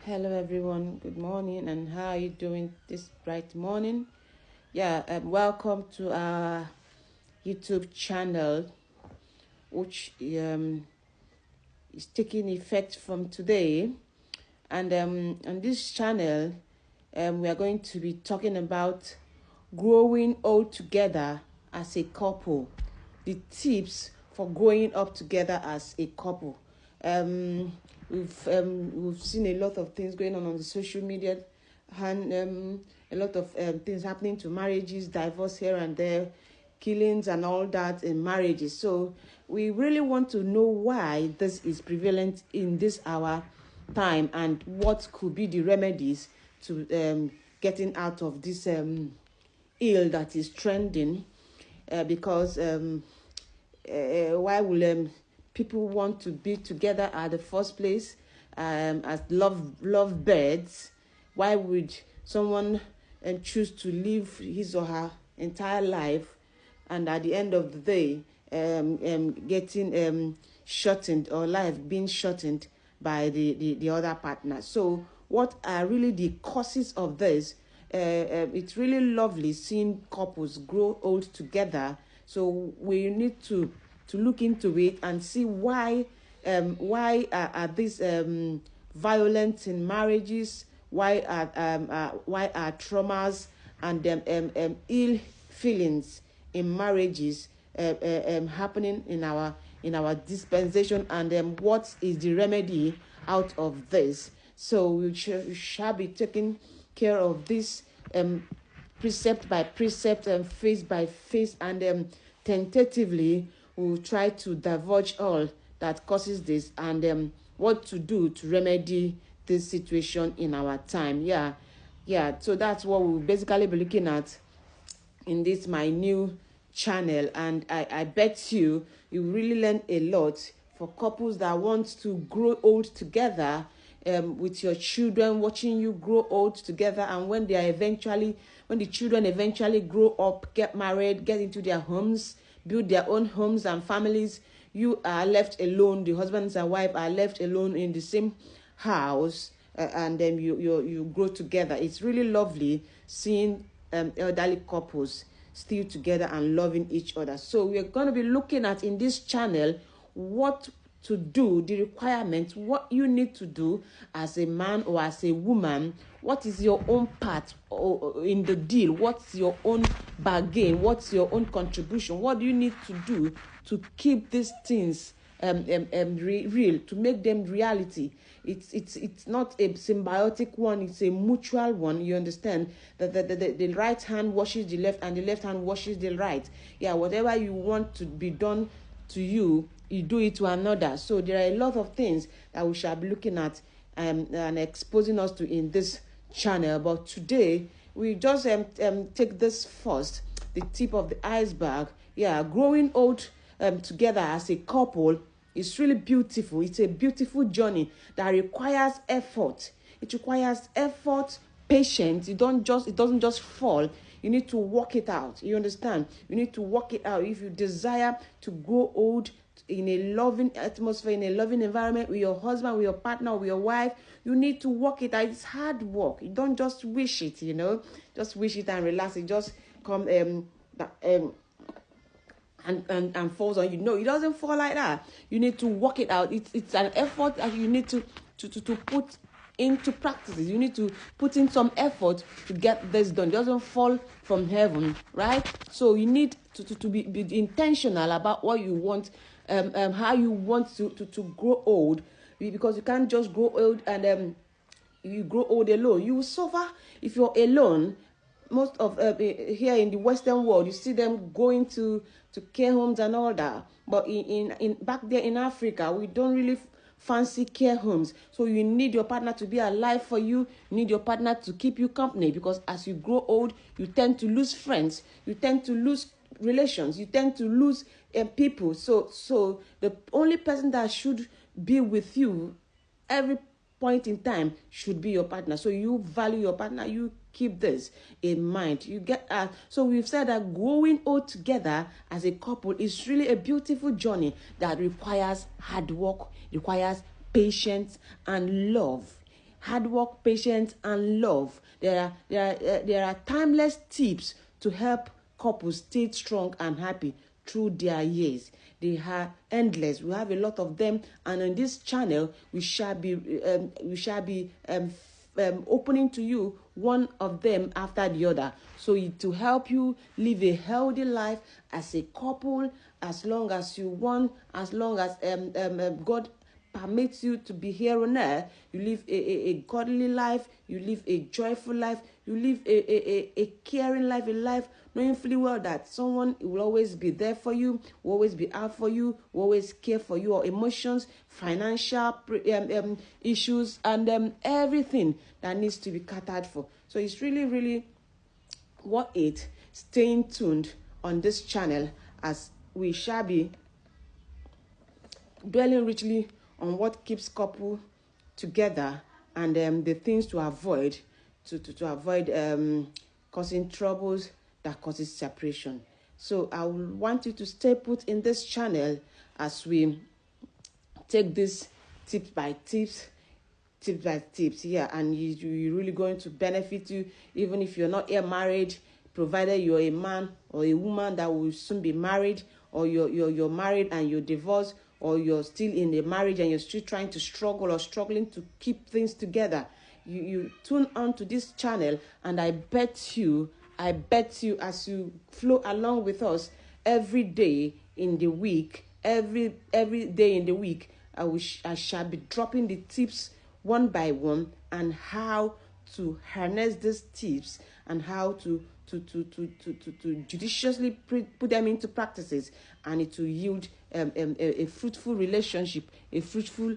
Hello everyone, good morning, and how are you doing this bright morning? Welcome to our YouTube channel, which is taking effect from today. And on this channel, we are going to be talking about growing old together as a couple, the tips for growing up together as a couple. We've seen a lot of things going on the social media, and a lot of things happening to marriages, divorce here and there, killings and all that in marriages. So we really want to know why this is prevalent in this our time and what could be the remedies to getting out of this ill that is trending. Because why will people want to be together at the first place as love birds? Why would someone choose to live his or her entire life and at the end of the day getting shortened, or life being shortened by the other partner? So what are really the causes of this? It's really lovely seeing couples grow old together. So we need to look into it and see why are these violence in marriages, why are traumas and ill feelings in marriages happening in our dispensation, and what is the remedy out of this. So we shall be taking care of this precept by precept and phase by phase, and tentatively we'll try to divulge all that causes this, and what to do to remedy this situation in our time. So that's what we'll basically be looking at in this my new channel, and I bet you really learn a lot for couples that want to grow old together, with your children watching you grow old together. And when the children eventually grow up, get married, get into their homes, build their own homes and families, you are left alone. The husbands and wife are left alone in the same house, and then you grow together. It's really lovely seeing elderly couples still together and loving each other. So we're going to be looking at in this channel what to do, the requirements, what you need to do as a man or as a woman. What is your own part in the deal? What's your own bargain? What's your own contribution? What do you need to do to keep these things real, to make them reality? It's not a symbiotic one, it's a mutual one. You understand that the right hand washes the left and the left hand washes the right. Whatever you want to be done to you, you do it to another. So there are a lot of things that we shall be looking at and exposing us to in this channel. But today we just take this first, the tip of the iceberg. Growing old together as a couple is really beautiful. It's a beautiful journey that requires effort. It requires effort, patience. It doesn't just fall. You need to work it out. You understand? You need to work it out. If you desire to grow old in a loving atmosphere, in a loving environment with your husband, with your partner, with your wife, you need to work it out. It's hard work. You don't just wish it, just wish it and relax. It just come and falls on you. No, it doesn't fall like that. You need to work it out. It's an effort that you need to put into practices. You need to put in some effort to get this done. It doesn't fall from heaven, right? So you need to be intentional about what you want, how you want to grow old, because you can't just grow old and you grow old alone. You will suffer if you're alone. Most of here in the Western world, you see them going to care homes and all that. But in back there in Africa, we don't really fancy care homes. So you need your partner to be alive for you. You need your partner to keep you company, because as you grow old, you tend to lose friends. You tend to lose relations. You tend to lose people. So the only person that should be with you every point in time should be your partner. So you value your partner. You keep this in mind. You get so we've said that growing old together as a couple is really a beautiful journey that requires hard work, requires patience and love. hard work, patience, and love. There are timeless tips to help couples stay strong and happy through their years. They are endless. We have a lot of them, and on this channel, we shall be opening to you one of them after the other, so to help you live a healthy life as a couple, as long as you want, as long as God permits you to be here on earth. You live a godly life, you live a joyful life, you live a caring life, a life knowing fully well that someone will always be there for you, will always be out for you, will always care for your emotions, financial issues, and everything that needs to be catered for. So it's really, really worth it staying tuned on this channel, as we shall be dwelling richly on what keeps couple together, and the things to avoid to avoid causing troubles that causes separation. So I will want you to stay put in this channel as we take this tips by tips, yeah, and you're really going to benefit you, even if you're not yet married, provided you're a man or a woman that will soon be married, or you're married and you're divorced, or you're still in a marriage and you're still trying to struggle or struggling to keep things together. You tune on to this channel, and I bet you, as you flow along with us every day in the week, every day in the week, I shall be dropping the tips one by one, and how to harness these tips, and how to judiciously put them into practices, and it will yield a fruitful relationship, a fruitful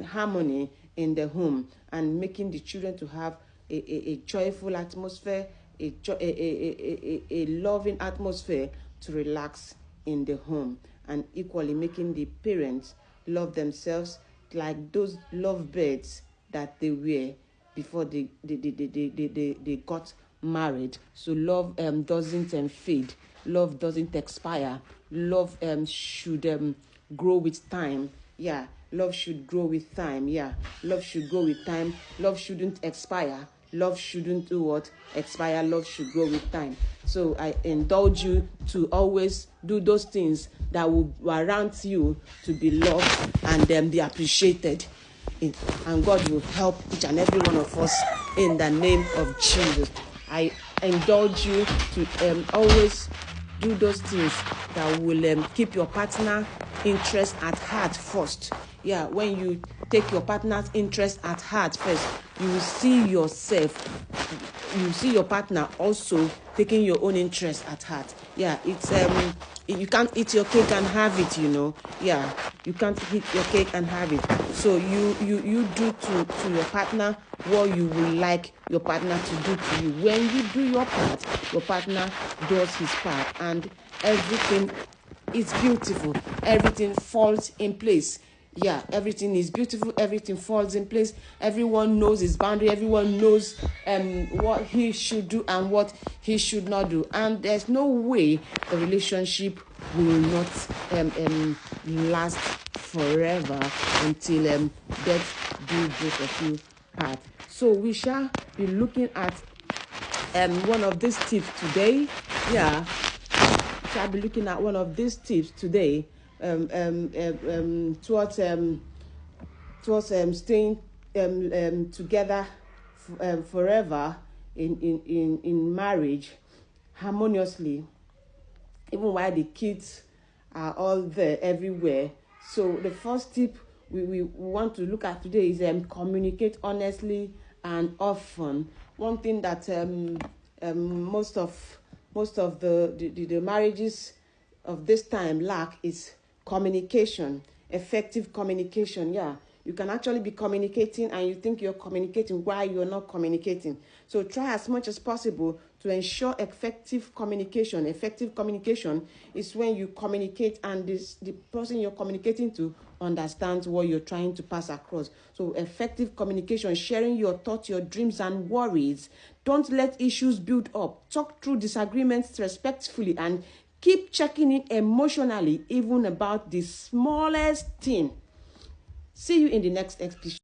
harmony in the home, and making the children to have a joyful atmosphere, a loving atmosphere to relax in the home, and equally making the parents love themselves like those lovebirds that they were before they got married. So love doesn't fade, love doesn't expire, love should grow with time. Yeah, love should grow with time. Yeah, love should grow with time. Love shouldn't expire. Love shouldn't do what? Expire. Love should grow with time. So I indulge you to always do those things that will warrant you to be loved and be appreciated. And God will help each and every one of us in the name of Jesus. I indulge you to always do those things that will keep your partner interest at heart first. Yeah, when you take your partner's interest at heart first, you will see yourself, you see your partner also taking your own interest at heart. Yeah, it's you can't eat your cake and have it, you know. Yeah, you can't eat your cake and have it. So you do to your partner what you would like your partner to do to you. When you do your part, your partner does his part, and everything is beautiful. Everything falls in place. Yeah, everything is beautiful. Everything falls in place. Everyone knows his boundary. Everyone knows what he should do and what he should not do. And there's no way the relationship will not last forever until death do both of you part. So we shall be looking at one of these tips today. Yeah, we shall be looking at one of these tips today. Towards staying together forever in marriage harmoniously, even while the kids are all there everywhere. So the first tip we want to look at today is communicate honestly and often. One thing that most of the marriages of this time lack is communication, effective communication. Yeah, you can actually be communicating and you think you're communicating while you're not communicating. So try as much as possible to ensure effective communication. Effective communication is when you communicate and the person you're communicating to understands what you're trying to pass across. So effective communication, sharing your thoughts, your dreams and worries. Don't let issues build up. Talk through disagreements respectfully and keep checking in emotionally, even about the smallest thing. See you in the next episode.